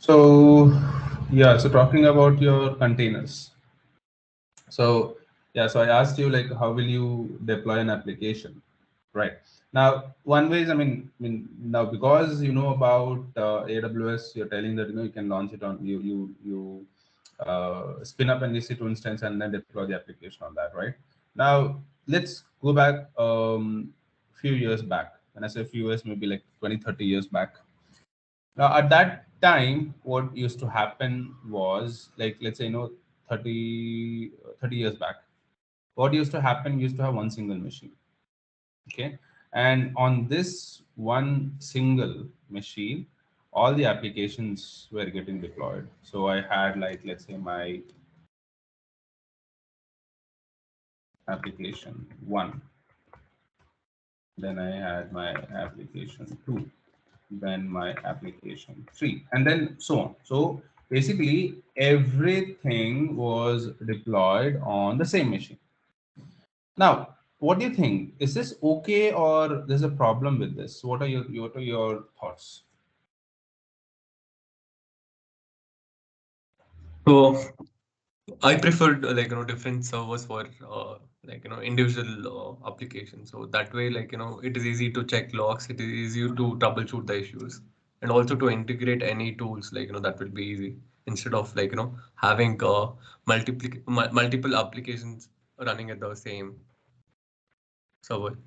So yeah, so talking about your containers. So yeah, so I asked you like how will you deploy an application, right? Now, one way is I mean now because you know about AWS, you're telling that you can launch it on you spin up an EC2 instance and then deploy the application on that, right? Now let's go back few years back. When I say few years, maybe like 20, 30 years back. Now, at that time, what used to happen was like, let's say, 30 years back, what used to happen, we used to have one single machine. Okay. And on this one single machine, all the applications were getting deployed. So I had like, let's say my application one, then I had my application two, then my application three, and then so on. So basically, everything was deployed on the same machine. Now, what do you think? Is this okay or there's a problem with this? What are your thoughts? So I preferred different servers for individual applications. So that way, it is easy to check logs. It is easy to troubleshoot the issues, and also to integrate any tools. That will be easy instead of having multiple applications running at the same server.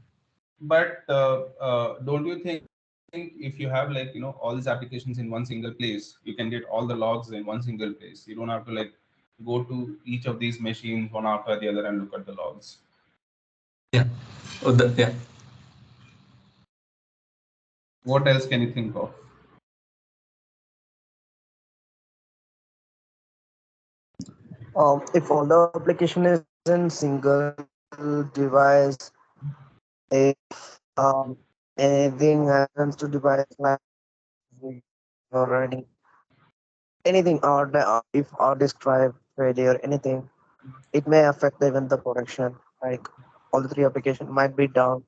But don't you think if you have like all these applications in one single place, you can get all the logs in one single place. You don't have to like go to each of these machines one after the other and look at the logs. Yeah. Yeah. What else can you think of? If all the application is in single device, if anything happens to device like or anything or if hard disk drive failure, anything, it may affect even the production. Like all the three application might be down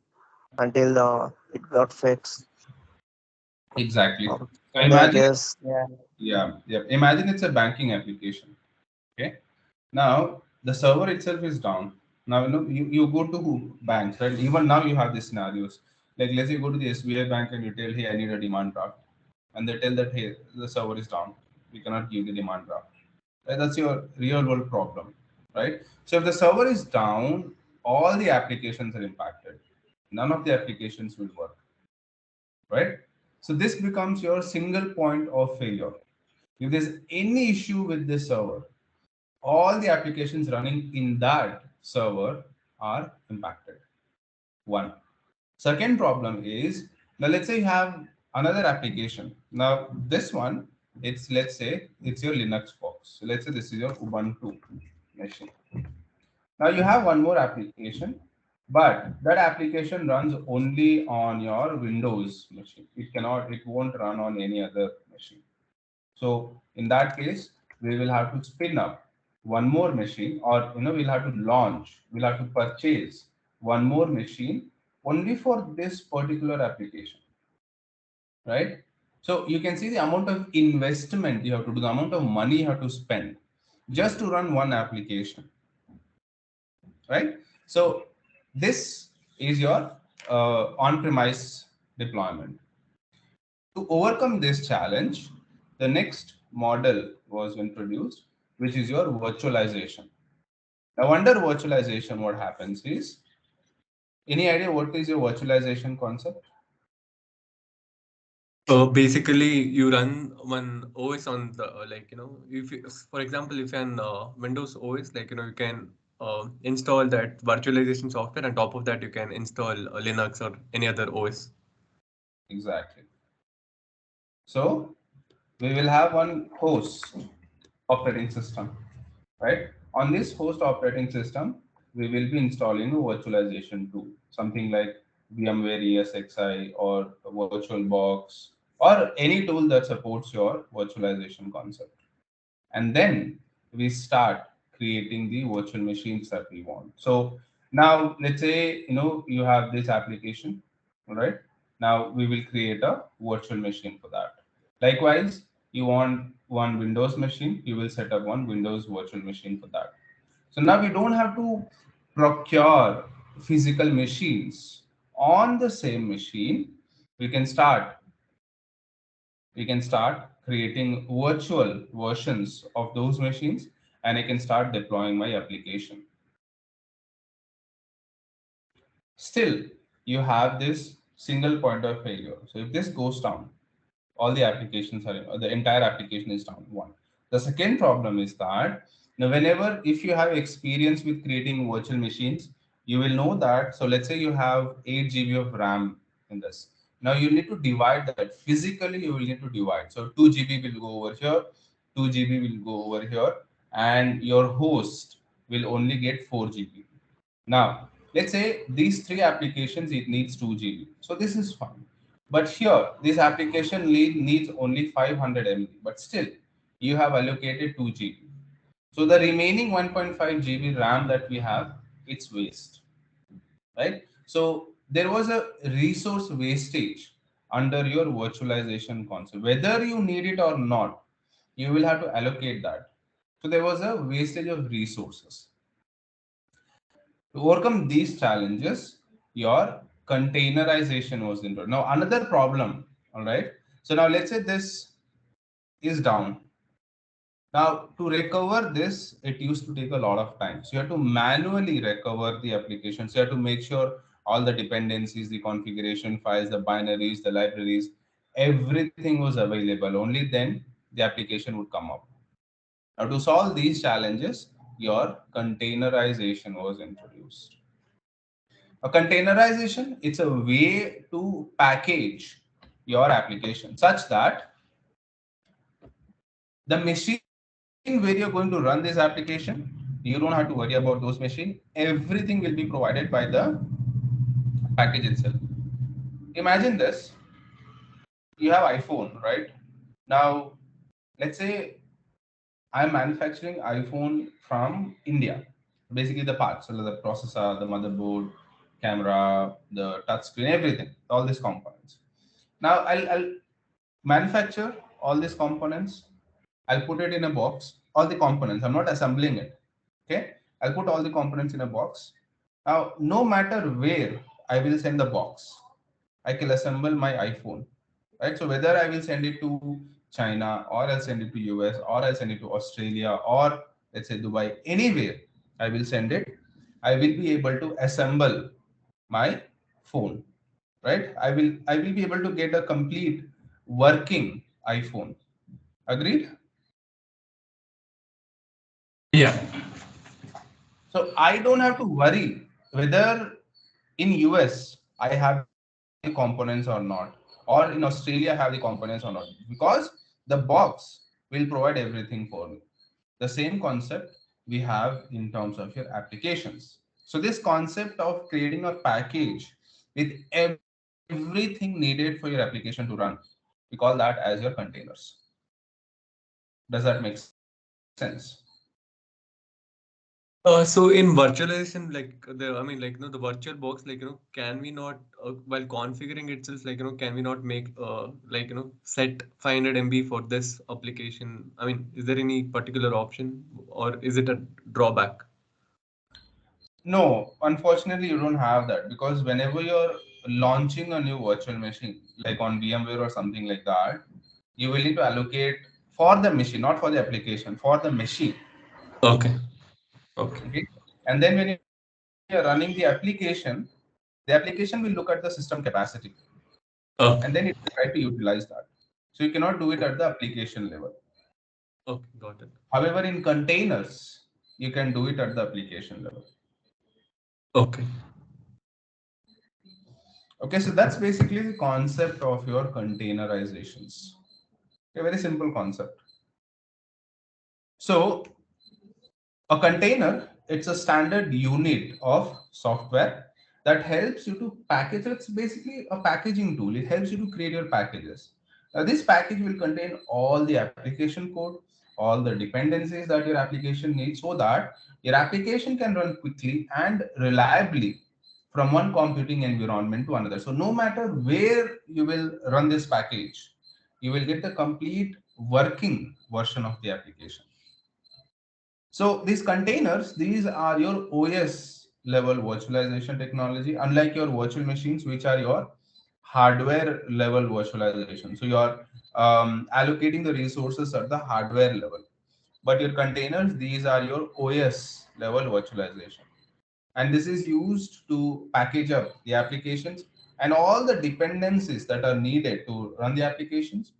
until it got fixed. Exactly. So And I imagine, guess yeah. yeah, yeah. Imagine it's a banking application. Okay. Now the server itself is down. Now you go to banks, right? Even now you have these scenarios. Like let's say you go to the SBI bank and you tell, hey, I need a demand draft, and they tell that hey, the server is down. We cannot give the demand draft. Right? That's your real world problem, right? So if the server is down, all the applications are impacted. None of the applications will work, right? So this becomes your single point of failure. If there's any issue with this server, all the applications running in that server are impacted. One. Second problem is now let's say you have another application. Now this one, it's let's say it's your Linux box. So let's say this is your Ubuntu machine. Now you have one more application, but that application runs only on your Windows machine. It won't run on any other machine. So in that case, we will have to spin up one more machine, or we'll have to purchase one more machine only for this particular application, right? So you can see the amount of investment you have to do, the amount of money you have to spend just to run one application, right? So this is your on-premise deployment. To overcome this challenge, the next model was introduced, which is your virtualization. Now, under virtualization, what happens is, any idea what is your virtualization concept? Basically, you run one OS on the if you, for example, if an Windows OS, you can install that virtualization software. On top of that, you can install Linux or any other OS. Exactly. So we will have one host operating system, right? On this host operating system, we will be installing a virtualization tool, something like VMware ESXi or VirtualBox or any tool that supports your virtualization concept. And then we start creating the virtual machines that we want. So now let's say you have this application, all right? Now we will create a virtual machine for that. Likewise, You want one Windows machine, you will set up one Windows virtual machine for that. So now we don't have to procure physical machines on the same machine. We can start we can start creating virtual versions of those machines, and I can start deploying my application. Still, you have this single point of failure. So if this goes down, all the applications are, the entire application is down. One. The second problem is that now whenever, if you have experience with creating virtual machines, you will know that. So let's say you have 8 GB of RAM in this. Now you need to divide that physically. You will need to divide. So 2 GB will go over here, 2 GB will go over here, and your host will only get 4 GB. Now, let's say these three applications, it needs 2 GB. So this is fine. But here, this application needs only 500 MB. But still, you have allocated 2 GB. So the remaining 1.5 GB RAM that we have, it's waste, right? So there was a resource wastage under your virtualization concept. Whether you need it or not, you will have to allocate that. So there was a wastage of resources. To overcome these challenges, your containerization was involved. Now, another problem, all right? So now let's say this is down. Now, to recover this, it used to take a lot of time. So you have to manually recover the application. So you have to make sure all the dependencies, the configuration files, the binaries, the libraries, everything was available. Only then the application would come up. Now, to solve these challenges, your containerization was introduced. A containerization, it's a way to package your application such that the machine where you're going to run this application, you don't have to worry about those machines. Everything will be provided by the package itself. Imagine this, you have iPhone, right? Now, let's say I'm manufacturing iPhone from India. Basically, the parts, so the processor, the motherboard, camera, the touchscreen, everything, all these components. Now, I'll manufacture all these components. I'll put it in a box, all the components. I'm not assembling it. Okay. I'll put all the components in a box. Now, no matter where I will send the box, I can assemble my iPhone. Right. So whether I will send it to China, or I'll send it to US, or I'll send it to Australia, or let's say Dubai, anywhere I will send it, I will be able to assemble my phone. Right. I will be able to get a complete working iPhone. Agreed? Yeah. So I don't have to worry whether in US I have the components or not, or in Australia I have the components or not, because the box will provide everything for me. The same concept we have in terms of your applications. So this concept of creating a package with everything needed for your application to run, we call that as your containers. Does that make sense? So in virtualization, the virtual box, can we not, while configuring itself, can we not make, set 500 MB for this application? I mean, is there any particular option, or is it a drawback? No, unfortunately, you don't have that, because whenever you're launching a new virtual machine, like on VMware or something like that, you will need to allocate for the machine, not for the application, for the machine. Okay. Okay. Okay. And then when you're running the application will look at the system capacity, and then it Okay. will try to utilize that. So you cannot do it at the application level. Okay. Got it. However, in containers, you can do it at the application level. Okay. Okay, so that's basically the concept of your containerizations. A very simple concept. So a container, it's a standard unit of software that helps you to package. It's basically a packaging tool. It helps you to create your packages. Now, this package will contain all the application code, all the dependencies that your application needs, so that your application can run quickly and reliably from one computing environment to another. So no matter where you will run this package, you will get the complete working version of the application. So these containers, these are your OS level virtualization technology, unlike your virtual machines, which are your hardware level virtualization. So you are allocating the resources at the hardware level. But your containers, these are your OS level virtualization. And this is used to package up the applications and all the dependencies that are needed to run the applications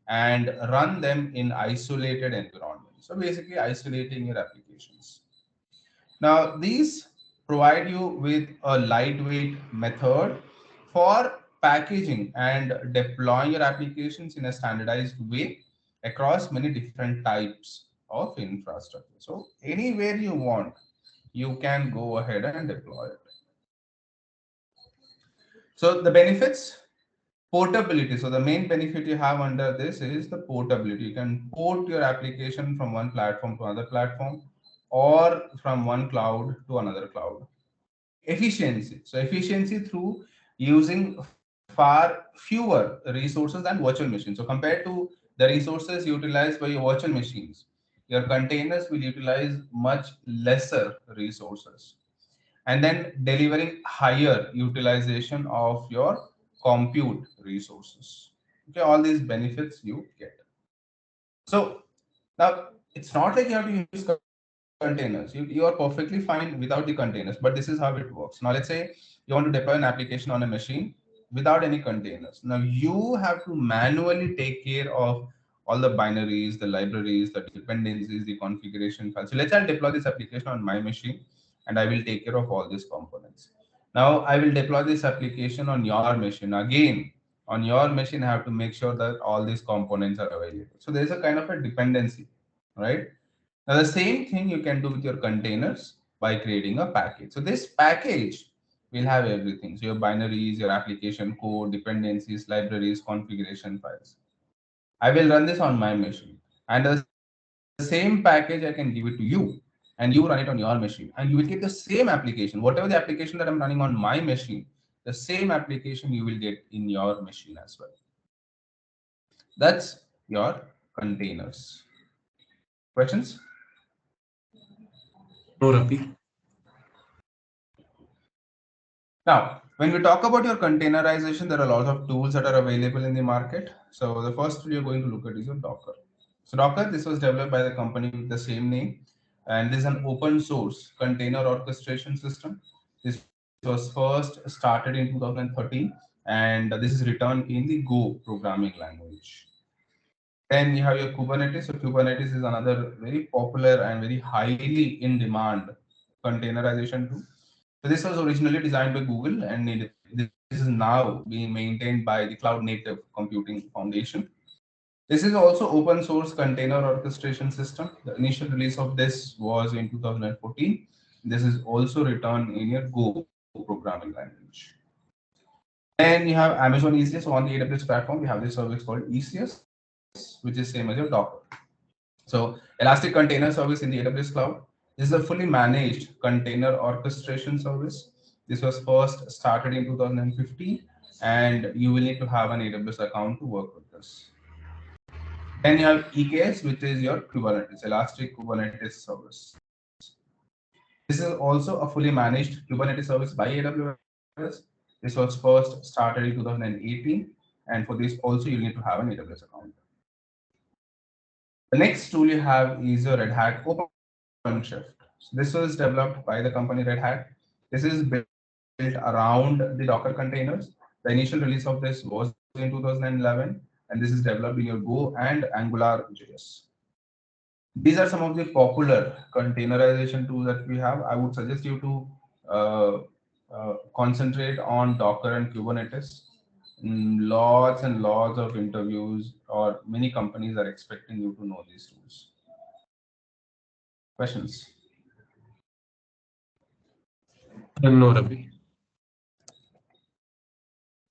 and run them in isolated environments. So basically isolating your applications. Now these provide you with a lightweight method for packaging and deploying your applications in a standardized way across many different types of infrastructure. So anywhere you want, you can go ahead and deploy it. So the benefits, portability. So the main benefit you have under this is the portability. You can port your application from one platform to another platform or from one cloud to another cloud. Efficiency. So efficiency through using far fewer resources than virtual machines. So compared to the resources utilized by your virtual machines, your containers will utilize much lesser resources, and then delivering higher utilization of your compute resources. Okay, all these benefits you get. So now it's not like you have to use containers. You are perfectly fine without the containers, but this is how it works. Now let's say you want to deploy an application on a machine without any containers. Now you have to manually take care of all the binaries, the libraries, the dependencies, the configuration files. So let's say I'll deploy this application on my machine and I will take care of all these components. Now I will deploy this application on your machine. Again, on your machine, I have to make sure that all these components are available. So there's a kind of a dependency, right? Now the same thing you can do with your containers by creating a package. So this package will have everything. So your binaries, your application code, dependencies, libraries, configuration files. I will run this on my machine. And the same package I can give it to you, and you run it on your machine. And you will get the same application. Whatever the application that I'm running on my machine, the same application you will get in your machine as well. That's your containers. Questions? No, Ravi. Now, when we talk about your containerization, there are a lot of tools that are available in the market. So the first tool you're going to look at is your Docker. So Docker, this was developed by the company with the same name, and this is an open source container orchestration system. This was first started in 2013, and this is written in the Go programming language. Then you have your Kubernetes. So Kubernetes is another very popular and very highly in demand containerization tool. So this was originally designed by Google, and this is now being maintained by the Cloud Native Computing Foundation. This is also open source container orchestration system. The initial release of this was in 2014. This is also written in your Go programming language. Then you have Amazon ECS. So on the AWS platform, we have this service called ECS, which is same as your Docker. So Elastic Container Service in the AWS cloud. This is a fully managed container orchestration service. This was first started in 2015, and you will need to have an AWS account to work with this. Then you have EKS, which is your Kubernetes, Elastic Kubernetes Service. This is also a fully managed Kubernetes service by AWS. This was first started in 2018, and for this also you need to have an AWS account. The next tool you have is your Red Hat OpenShift. So this was developed by the company Red Hat. This is built around the Docker containers. The initial release of this was in 2011, and this is developed in your Go and AngularJS. These are some of the popular containerization tools that we have. I would suggest you to concentrate on Docker and Kubernetes. Lots and lots of interviews or many companies are expecting you to know these tools. Questions? No, Ravi.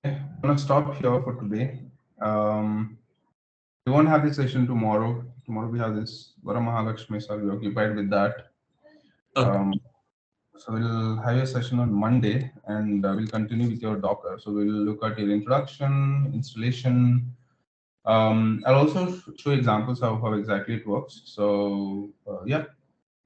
Okay, I'm gonna stop here for today. Um, we won't have this session tomorrow. Tomorrow we have this Varamahalakshmi, so we're occupied with that. Okay. Um, so we'll have a session on Monday, and we'll continue with your Docker. So we'll look at your introduction, installation, I'll also show examples of how exactly it works. So yeah,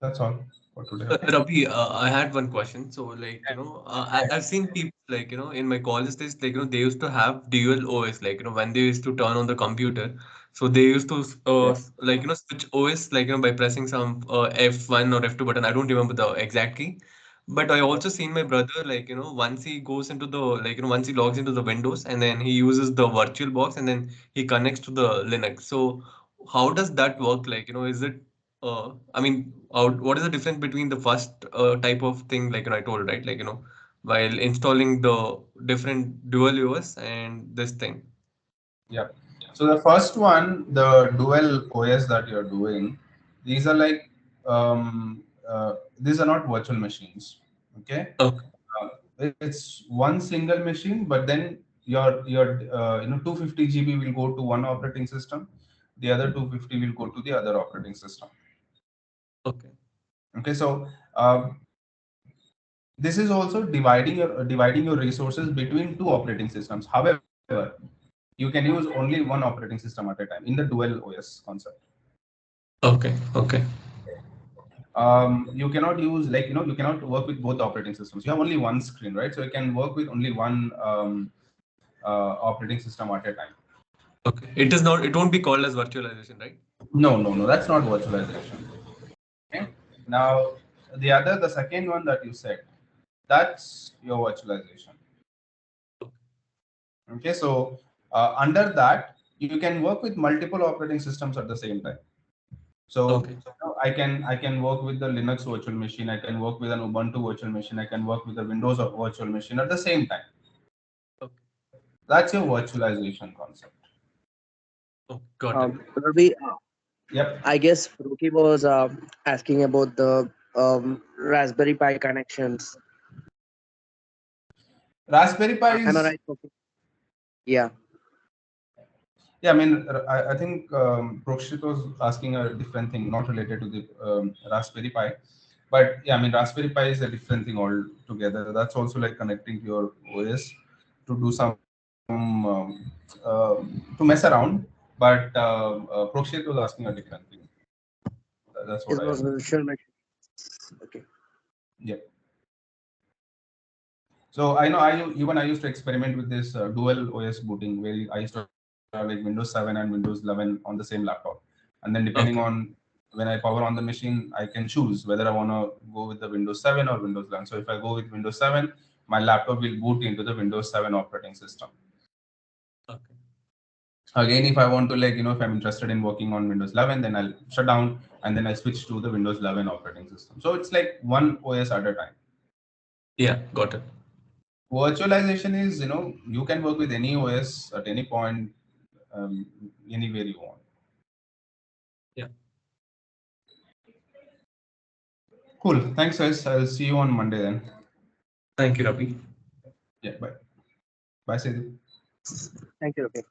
that's all for today. Okay. Ravi, I had one question. So, like, I've seen people, like, in my college days, like, they used to have dual OS, like, when they used to turn on the computer. So they used to, Yeah. like, switch OS, like, by pressing some F1 or F2 button. I don't remember the exact key. But I also seen my brother, like, once he goes into the, like, once he logs into the Windows and then he uses the virtual box and then he connects to the Linux. So how does that work? Like, is it I mean, what is the difference between the first type of thing, like I told, right? Like, while installing the different dual OS and this thing. Yeah. So the first one, the dual OS that you're doing, these are like these are not virtual machines. Okay. Okay. It's one single machine, but then your 250 GB will go to one operating system, the other 250 will go to the other operating system. Okay. Okay, so this is also dividing your resources between two operating systems. However, you can use only one operating system at a time in the dual OS concept. Okay. Okay. You cannot use, like, you cannot work with both operating systems. You have only one screen, right? So you can work with only one operating system at a time. Okay. It is not. It won't be called as virtualization, right? No, that's not virtualization. Okay. Okay. Now, the second one that you said, that's your virtualization. Okay, so under that, you can work with multiple operating systems at the same time. So Okay. I can work with the Linux virtual machine. I can work with an Ubuntu virtual machine. I can work with the Windows virtual machine at the same time. Okay. That's your virtualization concept. Oh, got it. Ravi, Yep. I guess Ruki was asking about the Raspberry Pi connections. Raspberry Pi Am I is, right, Ruki? Yeah. yeah. I mean, I think Prokshit was asking a different thing, not related to the Raspberry Pi. But yeah, I mean, Raspberry Pi is a different thing altogether. That's also like connecting to your OS to do some to mess around. But Prokshit was asking a different thing. That's what It I was understand. virtual machine. Okay. Yeah. So I know even I used to experiment with this dual OS booting, where I used to have like Windows 7 and Windows 11 on the same laptop, and then depending Okay. on when I power on the machine, I can choose whether I want to go with the Windows 7 or Windows 11. So if I go with Windows 7, my laptop will boot into the Windows 7 operating system. Okay. Again, if I want to, like, if I'm interested in working on Windows 11, then I'll shut down and then I switch to the Windows 11 operating system. So it's like one OS at a time. Yeah. Got it. Virtualization is, you can work with any OS at any point, um, anywhere you want. Yeah. Cool. Thanks, guys. I'll see you on Monday then. Thank you, Ravi. Yeah. Bye. Bye, Sedu. Thank you, Ruki.